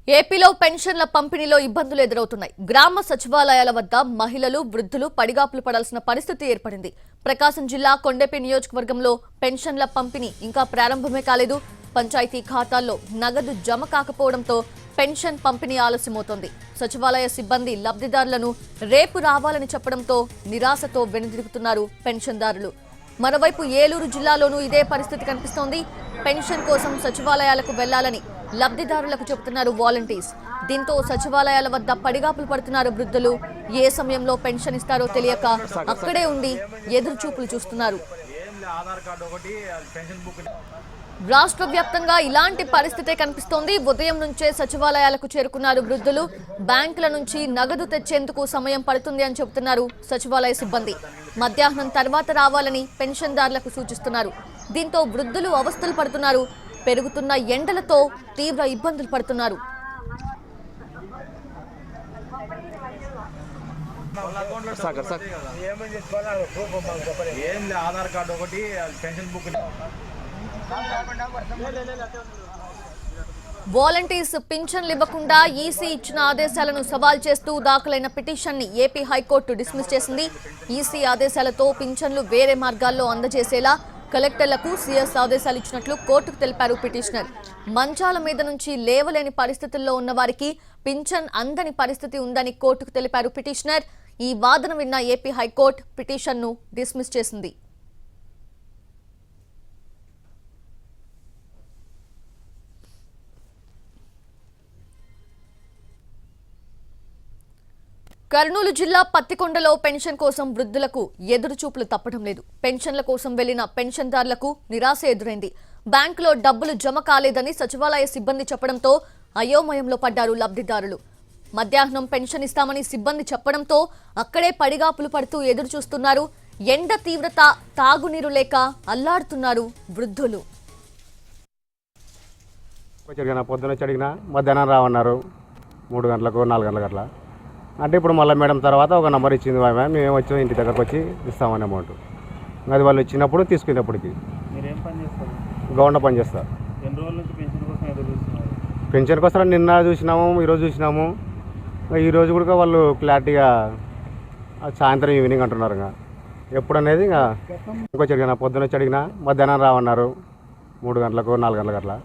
ఏపీలో పెన్షన్ల పంపిణీలో ఇబ్బందులు ఎదురవుతున్నాయి. గ్రామ సచివాలయాల వద్ద మహిళలు, వృద్ధులు పడిగాపులు పడాల్సిన పరిస్థితి ఏర్పడింది. ప్రకాశం జిల్లా కొండెపి నియోజకవర్గంలో పెన్షన్ల పంపిణీ ఇంకా ప్రారంభమే కాలేదు. పంచాయతీ ఖాతాల్లో నగదు జమ కాకపోవడంతో పెన్షన్ పంపిణీ ఆలస్యమవుతోంది. సచివాలయ సిబ్బంది లబ్ధిదారులను రేపు రావాలని చెప్పడంతో నిరాశతో వెనుదిరుగుతున్నారు పెన్షన్దారులు. మరోవైపు ఏలూరు జిల్లాలోనూ ఇదే పరిస్థితి కనిపిస్తోంది. పెన్షన్ కోసం సచివాలయాలకు వెళ్లాలని లబ్ధిదారులకు చెబుతున్నారు వాలంటీర్స్. దీంతో సచివాలయాల వద్ద పడిగాపులు పడుతున్నారు వృద్ధులు. ఏ సమయంలో పెన్షన్ ఇస్తారో తెలియక అక్కడే ఉండి ఎదురు చూపులు చూస్తున్నారు. రాష్ట్ర వ్యాప్తంగా ఇలాంటి పరిస్థితే కనిపిస్తోంది. ఉదయం నుంచే సచివాలయాలకు చేరుకున్నారు వృద్ధులు. బ్యాంకుల నుంచి నగదు తెచ్చేందుకు సమయం పడుతుంది అని చెబుతున్నారు సచివాలయ సిబ్బంది. మధ్యాహ్నం తర్వాత రావాలని పెన్షన్దారులకు సూచిస్తున్నారు. దీంతో వృద్ధులు అవస్థలు పడుతున్నారు. పెరుగుతున్న ఎండలతో తీవ్ర ఇబ్బందులు పడుతున్నారు. వాలంటీర్స్ పింఛన్లు ఇవ్వకుండా ఈసీ ఇచ్చిన ఆదేశాలను సవాల్ చేస్తూ దాఖలైన పిటిషన్ ని ఏపీ హైకోర్టు డిస్మిస్ చేసింది. ఈసీ ఆదేశాలతో పింఛన్లు వేరే మార్గాల్లో అందజేసేలా కలెక్టర్లకు సీఎస్ ఆదేశాలు ఇచ్చినట్లు కోర్టుకు తెలిపారు పిటిషనర్. మంచాల మీద నుంచి లేవలేని పరిస్థితుల్లో ఉన్న వారికి పింఛన్ అందని పరిస్థితి ఉందని కోర్టుకు తెలిపారు పిటిషనర్. ఈ వాదన విన్న ఏపీ హైకోర్టు పిటిషన్ను డిస్మిస్ చేసింది. కర్నూలు జిల్లా పత్తికొండలో పెన్షన్ కోసం వృద్ధులకు ఎదురు చూపులు తప్పడం లేదు. పెన్షన్ల కోసం వెళ్లిన పెన్షన్దారులకు నిరాశ ఎదురైంది. బ్యాంకులో డబ్బులు జమ కాలేదని సచివాలయ సిబ్బంది చెప్పడంతో అయోమయంలో పడ్డారు లబ్ధిదారులు. మధ్యాహ్నం పెన్షన్ ఇస్తామని సిబ్బంది చెప్పడంతో అక్కడే పడిగాపులు పడుతూ ఎదురు చూస్తున్నారు. ఎండ తీవ్రత, తాగునీరు లేక అల్లాడుతున్నారు వృద్ధులు. పొద్దున అడిగినా మధ్యాహ్నం రావన్నారు. 3 గంటలకు 4 గంటలకు అట్లా అంటే ఇప్పుడు మళ్ళీ మేడం తర్వాత ఒక నెంబర్ ఇచ్చింది. మేము వచ్చి ఇంటి దగ్గరకు వచ్చి ఇస్తామని అమౌంట్. అది వాళ్ళు ఇచ్చినప్పుడు తీసుకునేప్పటికి గవర్నమెంట్ పని చేస్తారు. పెన్షన్ కోసం నిన్న చూసినాము, ఈరోజు చూసినాము. ఈరోజు కూడా వాళ్ళు క్లారిటీగా సాయంత్రం ఈవినింగ్ అంటున్నారు. ఎప్పుడు అనేది ఇంకొచ్చి పొద్దున అడిగినా మధ్యాహ్నం రావన్నారు. 3 గంటలకు 4 గంటలకు అట్లా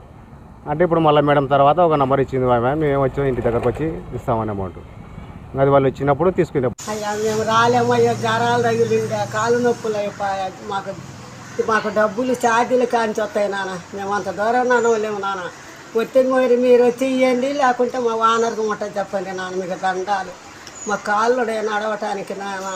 అంటే ఇప్పుడు మళ్ళీ మేడం తర్వాత ఒక నెంబర్ ఇచ్చింది. మేము వచ్చి ఇంటి దగ్గరకు వచ్చి ఇస్తామని అమౌంట్. అది వాళ్ళు ఇచ్చినప్పుడు తీసుకునేప్పుడు అయ్యా మేము రాలేమయ్యా, జ్వరాలు తగిలిందా, కాలు నొప్పులు అయిపోయా. మాకు డబ్బులు ఛార్జీలు కాంచి వస్తాయి నాన్న. మేము అంత దూరం నడవలేము నాన్న. ఒత్తిడి మరి మీరు వచ్చి ఇవ్వండి, లేకుంటే మా వానర్కి ముట్ట చెప్పండి నాన్న. మీకు దండాలు. మా కాళ్ళు నడవటానికి నాన్న.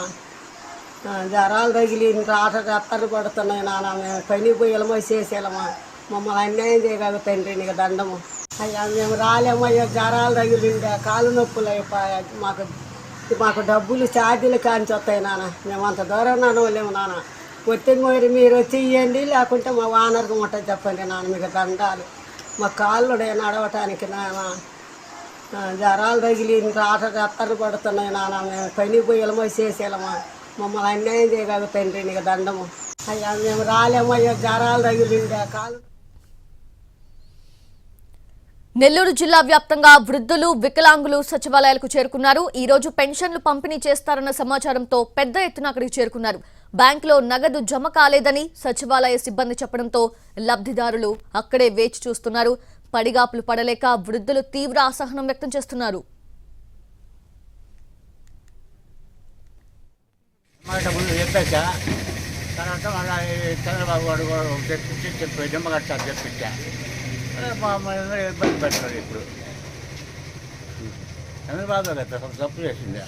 జ్వరాలు తగిలి రాత్రి పడుతున్నాయి నాన్న. మేము పని పోయేలమో చేసేలమా. మమ్మల్ని అన్యాయం చేయగలుగుతండి, నీకు దండము. అయ్యా మేము రాలేమయ్యా, జ్వరాలు తగిలిందా, కాలు నొప్పులు అయిపోయా. మాకు డబ్బులు ఛార్జీలు కాంచి వస్తాయి నాన్న. మేము అంత దూరం నడవలేము నాన్న. ఒత్తిడి మరి మీరు వచ్చి ఇవ్వండి, లేకుంటే మా వానర్కి ముట్ట చెప్పండి నాన్న. మీకు దండాలు. మా కాళ్ళు నడవటానికి నాన్న. జ్వరాలు తగిలి రాత్రి పడుతున్నాయి నాన్న. మేము పని పోయేలమో చేసేలమా. మమ్మల్ని అన్యాయం చేయగలుగుతండి, నీకు దండము. అయ్యా మేము రాలేమయ్యా, జ్వరాలు తగిలిందా, కాలు. నెల్లూరు జిల్లా వ్యాప్తంగా వృద్ధులు, వికలాంగులు సచివాలయాలకు చేరుకున్నారు. ఈ రోజు పెన్షన్లు పంపిణీ చేస్తారన్న సమాచారంతో పెద్ద ఎత్తున అక్కడికి చేరుకున్నారు. బ్యాంకులో నగదు జమ కాలేదని సచివాలయ సిబ్బంది చెప్పడంతో లబ్ధిదారులు అక్కడే వేచి చూస్తున్నారు. పడిగాపులు పడలేక వృద్ధులు తీవ్ర అసహనం వ్యక్తం చేస్తున్నారు. ఇబ్బంది పెట్టారు. ఇప్పుడు చంద్రబాబు తప్పు చేసిందా?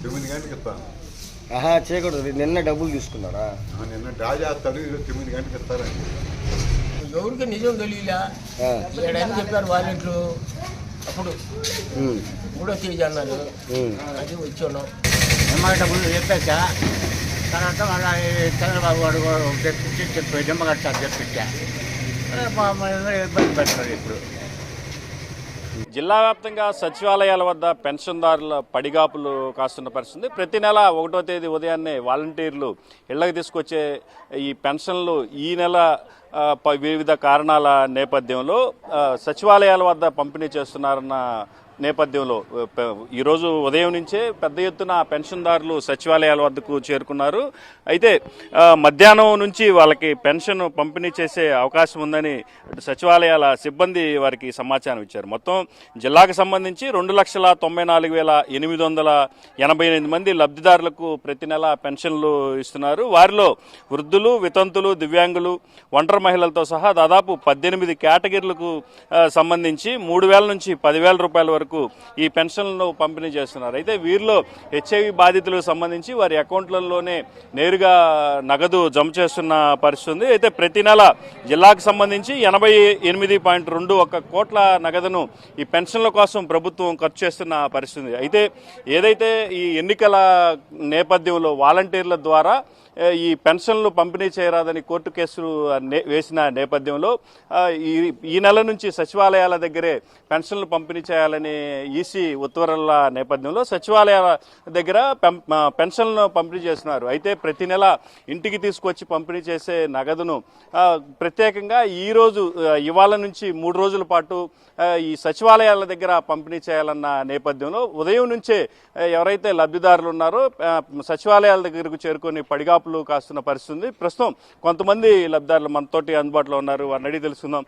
9 గంటలకు ఇస్తాను. చేయకూడదు. నిన్న డబ్బులు తీసుకున్నారా? నిన్న డ్రా చేస్తాడు, 9 గంటలకు ఇస్తారండి. ఎవరికి నిజం తెలియలే. ఏడని చెప్పారు వాలంటీర్లు. అప్పుడు 3వ తేదీ అన్నారు. అది వచ్చాను. డబ్బులు చెప్పాక తర్వాత మళ్ళీ చంద్రబాబు గారు చెప్పి జమ్మ కట్టారు చెప్పించా. ఇబ్బంది పెట్టారు. ఇప్పుడు జిల్లా వ్యాప్తంగా సచివాలయాల వద్ద పెన్షన్దారుల పడిగాపులు కాస్తున్న పరిస్థితి. ప్రతి నెల 1వ తేదీ ఉదయాన్నే వాలంటీర్లు ఇళ్లకు తీసుకొచ్చే ఈ పెన్షన్లు ఈ నెల వివిధ కారణాల నేపథ్యంలో సచివాలయాల వద్ద పంపిణీ చేస్తున్నారన్న నేపథ్యంలో ఈరోజు ఉదయం నుంచే పెద్ద ఎత్తున పెన్షన్దారులు సచివాలయాల వద్దకు చేరుకున్నారు. అయితే మధ్యాహ్నం నుంచి వాళ్ళకి పెన్షన్ పంపిణీ చేసే అవకాశం ఉందని సచివాలయాల సిబ్బంది వారికి సమాచారం ఇచ్చారు. మొత్తం జిల్లాకు సంబంధించి 2,94,888 మంది లబ్ధిదారులకు ప్రతి నెల పెన్షన్లు ఇస్తున్నారు. వారిలో వృద్ధులు, వితంతులు, దివ్యాంగులు, ఒంటరి మహిళలతో సహా దాదాపు 18 కేటగిరీలకు సంబంధించి 3,000 నుంచి 10,000 రూపాయల వరకు ఈ పెన్షన్లను పంపిణీ చేస్తున్నారు. అయితే వీరిలో హెచ్ఐవి బాధితులకు సంబంధించి వారి అకౌంట్లలోనే నేరుగా నగదు జమ చేస్తున్న పరిస్థితి ఉంది. అయితే ప్రతి నెల జిల్లాకు సంబంధించి 88.21 కోట్ల నగదును ఈ పెన్షన్ల కోసం ప్రభుత్వం ఖర్చు చేస్తున్న పరిస్థితి. అయితే ఏదైతే ఈ ఎన్నికల నేపథ్యంలో వాలంటీర్ల ద్వారా ఈ పెన్షన్లు పంపిణీ చేయరాదని కోర్టు కేసులు వేసిన నేపథ్యంలో ఈ నెల నుంచి సచివాలయాల దగ్గరే పెన్షన్లు పంపిణీ చేయాలని ఈసీ ఉత్తర్వుల నేపథ్యంలో సచివాలయాల దగ్గర పెన్షన్లను పంపిణీ చేస్తున్నారు. అయితే ప్రతి నెల ఇంటికి తీసుకొచ్చి పంపిణీ చేసే నగదును ప్రత్యేకంగా ఇవాళ నుంచి 3 రోజుల పాటు ఈ సచివాలయాల దగ్గర పంపిణీ చేయాలన్న నేపథ్యంలో ఉదయం నుంచే ఎవరైతే లబ్ధిదారులు ఉన్నారో సచివాలయాల దగ్గరకు చేరుకొని పడిగాపులు కాస్తున్న పరిస్థితి ఉంది. ప్రస్తుతం కొంతమంది లబ్ధిదారులు మనతోటి అందుబాటులో ఉన్నారు, వారిని అడిగి తెలుసుకుందాం.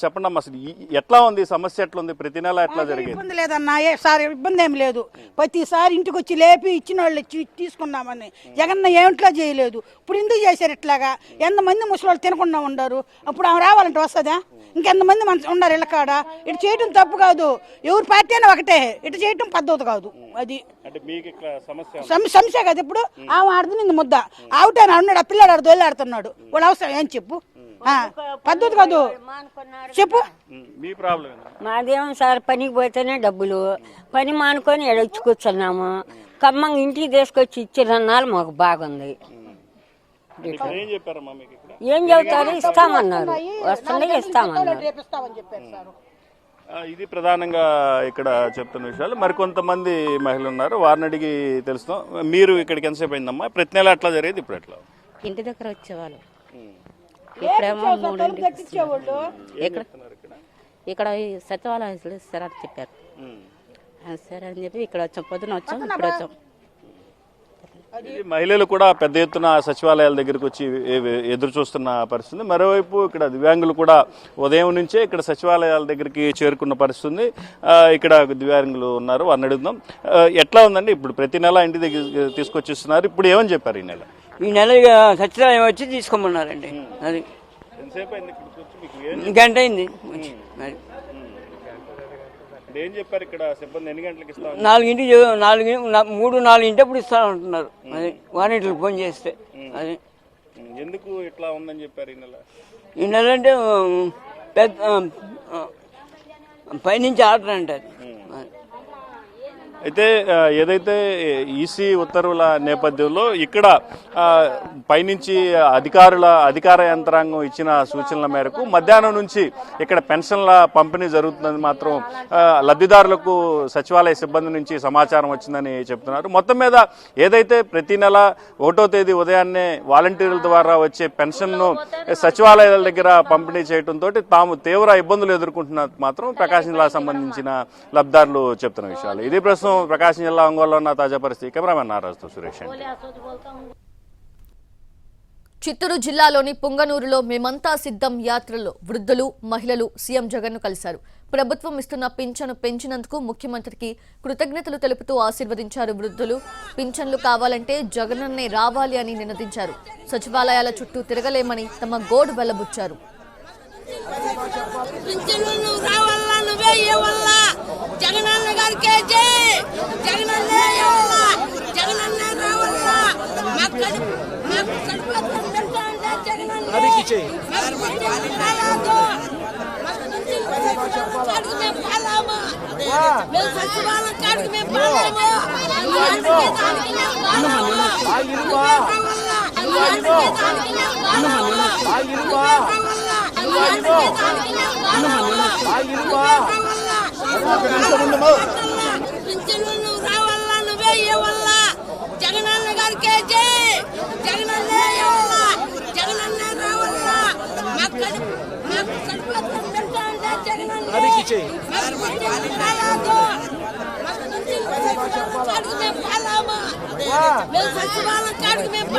చెప్పండి అమ్మా, అసలు ఎట్లా ఉంది సమస్య, ఎట్లా ఉంది, ప్రతి నెల ఎట్లా జరిగింది? ఇబ్బంది లేదన్నా, సార్ ఇబ్బంది ఏమి లేదు. ప్రతిసారి ఇంటికి వచ్చి లేపి ఇచ్చిన వాళ్ళు తీసుకున్నామని జగన్ ఏమిట్లా చేయలేదు. ఇప్పుడు ఎందుకు చేశారు ఇట్లాగా? ఎంతమంది ముసలి తినకుండా ఉండరు. అప్పుడు ఆమె రావాలంటే వస్తుందా? ఇంకెంతమంది ఉన్నారు ఇళ్ళకాడ? ఇటు చేయటం తప్పు కాదు, ఎవరి పార్టీ అయినా ఒకటే. ఇటు చేయటం పద్ధతి కాదు. అది సమస్య కాదు. ఇప్పుడు ఆమె ఆడుతుంది ముద్ద ఆవుటాను అన్నాడు, ఆ పిల్లాడు ఆడు దొల్లాడుతున్నాడు. వాళ్ళు అవసరం ఏం చెప్పు? పద్ధతి కాదు చెప్పు. మాదేమో సార్, పనికి పోతేనే డబ్బులు, పని మానుకొని ఎడొచ్చి కూర్చున్నాము. ఖమ్మంగా ఇంటికి తీసుకొచ్చి ఇచ్చిరన్నాళ్ళు మాకు బాగుంది. ఏం చెబుతారు? ఇస్తామన్నారు, వస్తుండే ఇస్తామన్నారు. ఇది ప్రధానంగా ఇక్కడ చెప్తున్న విషయాలు. మరికొంతమంది మహిళలు ఉన్నారు, వారిని అడిగి తెలుస్తాం. మీరు ఇక్కడికి ఎంతసేపు అయిందమ్మా? ప్రతి నెల ఎట్లా జరిగేది, ఇప్పుడు ఎట్లా? ఇంటి దగ్గర వచ్చేవాళ్ళు, ఇప్పుడేమో 3 ఇక్కడ సచివాలయాలు సరే అని చెప్పారు. సరే అని చెప్పి ఇక్కడ వచ్చాం, పొద్దున వచ్చాం, ఇప్పుడు వచ్చాం. మహిళలు కూడా పెద్ద ఎత్తున సచివాలయాల దగ్గరకు వచ్చి ఎదురు చూస్తున్న పరిస్థితి. మరోవైపు ఇక్కడ దివ్యాంగులు కూడా ఉదయం నుంచే ఇక్కడ సచివాలయాల దగ్గరికి చేరుకున్న పరిస్థితి. ఇక్కడ దివ్యాంగులు ఉన్నారు, వారిని అడుగుదాం. ఎట్లా ఉందండి ఇప్పుడు? ప్రతి నెల ఇంటి దగ్గర తీసుకొచ్చిస్తున్నారు, ఇప్పుడు ఏమని చెప్పారు? ఈ నెల సచివాలయం వచ్చి తీసుకోమన్నారండి. అది గంట అయింది వచ్చి. ఏం చెప్పారు ఇక్కడ సిబ్బంది? ఎన్ని గంటలకు ఇస్తాం? 4 అప్పుడు ఇస్తానంటున్నారు. అది వాలంటీర్లు ఫోన్ చేస్తే. అది ఎందుకు ఇట్లా ఉందని చెప్పారు ఈ నెల అంటే పెద్ద పైనుంచి ఆర్డర్ అంటారు. అయితే ఏదైతే ఈసీ ఉత్తర్వుల నేపథ్యంలో ఇక్కడ పైనుంచి అధికార యంత్రాంగం ఇచ్చిన సూచనల మేరకు మధ్యాహ్నం నుంచి ఇక్కడ పెన్షన్ల పంపిణీ జరుగుతుందని మాత్రం లబ్ధిదారులకు సచివాలయ సిబ్బంది నుంచి సమాచారం వచ్చిందని చెప్తున్నారు. మొత్తం మీద ఏదైతే ప్రతి నెల 1వ తేదీ ఉదయాన్నే వాలంటీర్ల ద్వారా వచ్చే పెన్షన్ను సచివాలయాల దగ్గర పంపిణీ చేయడంతో తాము తీవ్ర ఇబ్బందులు ఎదుర్కొంటున్నట్టు మాత్రం ప్రకాశం జిల్లాకు సంబంధించిన లబ్ధిదారులు చెప్తున్న విషయాలు. ఇది ప్రస్తుతం ప్రకాశం జిల్లా ఒంగోలులో ఉన్న తాజా పరిస్థితి. కెమెరామెన్ నారాజుతో సురేష్. చిత్తూరు జిల్లాలోని పుంగనూరులో మేమంతా సిద్ధం యాత్రలో వృద్ధులు, మహిళలు సీఎం జగన్ ను కలిశారు. ప్రభుత్వం ఇస్తున్న పింఛను పెంచినందుకు ముఖ్యమంత్రికి కృతజ్ఞతలు తెలుపుతూ ఆశీర్వదించారు వృద్ధులు. పింఛన్లు కావాలంటే జగనన్నే రావాలి అని నినదించారు. సచివాలయాల చుట్టూ తిరగలేమని తమ గోడు వెళ్లబుచ్చారు. సచివాలయం కాడికి మేము